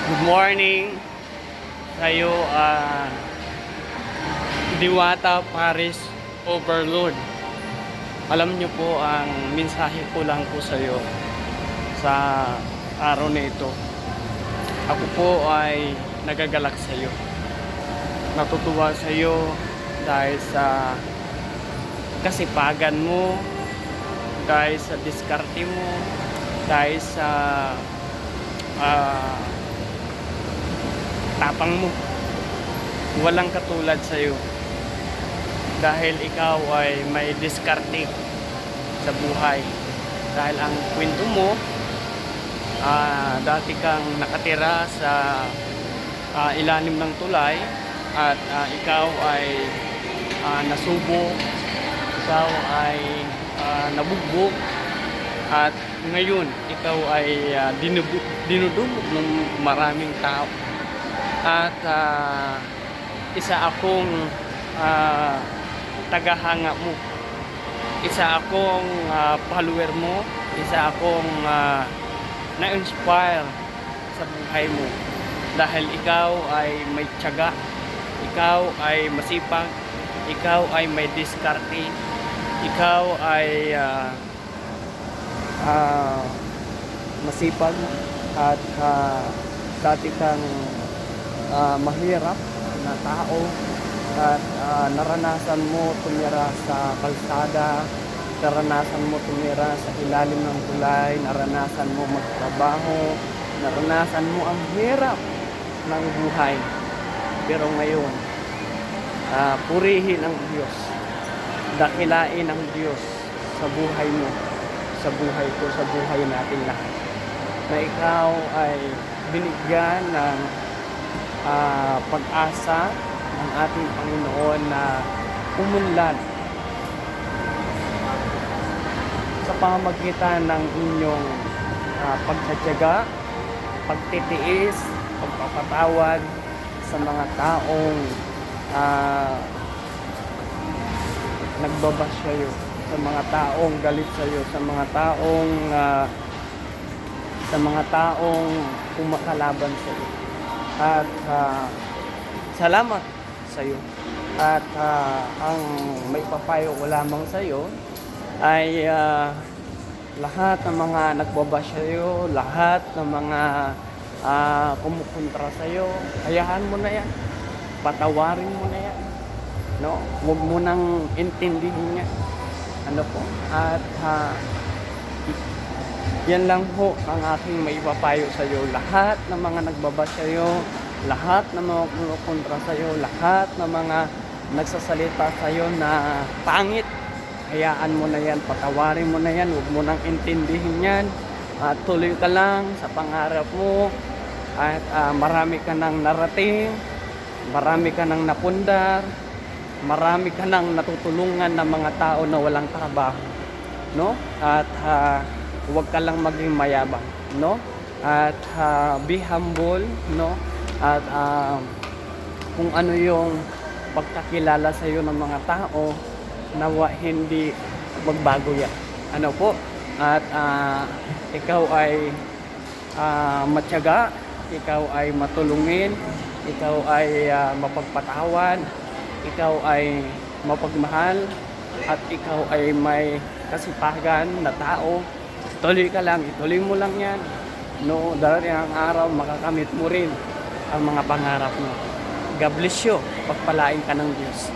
Good morning sa'yo, Diwata Paris Overlord. Alam nyo po, ang mensahe ko lang po sa'yo sa araw na ito. Ako po ay nagagalak sa'yo. Natutuwa sa'yo dahil sa kasipagan mo, dahil sa diskarte mo, dahil sa tapang mo. Walang katulad sa'yo dahil ikaw ay may diskarte sa buhay. Dahil ang kwento mo, dati kang nakatira sa ilalim ng tulay at ikaw ay nasubo, ikaw ay nabugbog, at ngayon ikaw ay dinudumog ng maraming tao. At isa akong tagahanga mo, isa akong follower mo, isa akong na-inspire sa buhay mo dahil ikaw ay may tiyaga, ikaw ay masipag, ikaw ay may diskarte, ikaw ay masipag, at dati kang mahirap na tao, at naranasan mo tumira sa kalsada, naranasan mo tumira sa ilalim ng tulay, naranasan mo magtrabaho, naranasan mo ang hirap ng buhay. Pero ngayon, purihin ang Diyos, dakilain ang Diyos sa buhay mo, sa buhay ko, sa buhay natin lahat, na ikaw ay binigyan ng pag-asa ng ating Panginoon na umunlad sa pamamagitan ng inyong pagtsatsaga, pagtitiis, pagpapatawad sa mga taong nagbabash sa'yo, sa mga taong galit sa'yo, sa mga taong kumakalaban sa'yo. At salamat sa'yo. At ang may papayo ko lamang sa'yo ay lahat ng mga nagbabash sa'yo, lahat ng mga kumukontra sa'yo, hayaan mo na yan, patawarin mo na yan, no? Huwag mo nang intindihin yan, ano po. At yan lang po ang aking maipapayo sa iyo. Lahat ng mga nagbabash sa iyo, lahat ng mga kumukontra sa iyo, lahat ng mga nagsasalita sa iyo na pangit, hayaan mo na yan, patawarin mo na yan, huwag mo nang intindihin yan. At tuloy ka lang sa pangarap mo, at marami ka nang narating, marami ka nang napundar, marami ka nang natutulungan ng mga tao na walang trabaho, no? At huwag ka lang maging mayabang, no? At be humble, no? At kung ano yung pagkakilala sa iyo ng mga tao, nawa hindi magbago yan, ano po. At ikaw ay matyaga, ikaw ay matulungin, ikaw ay mapagpatawad, ikaw ay mapagmahal, at ikaw ay may kasipagan na tao. Tuloy ka lang, ituloy mo lang yan, no? Darating ang araw, makakamit mo rin ang mga pangarap mo. God bless you, pagpalain ka ng Diyos.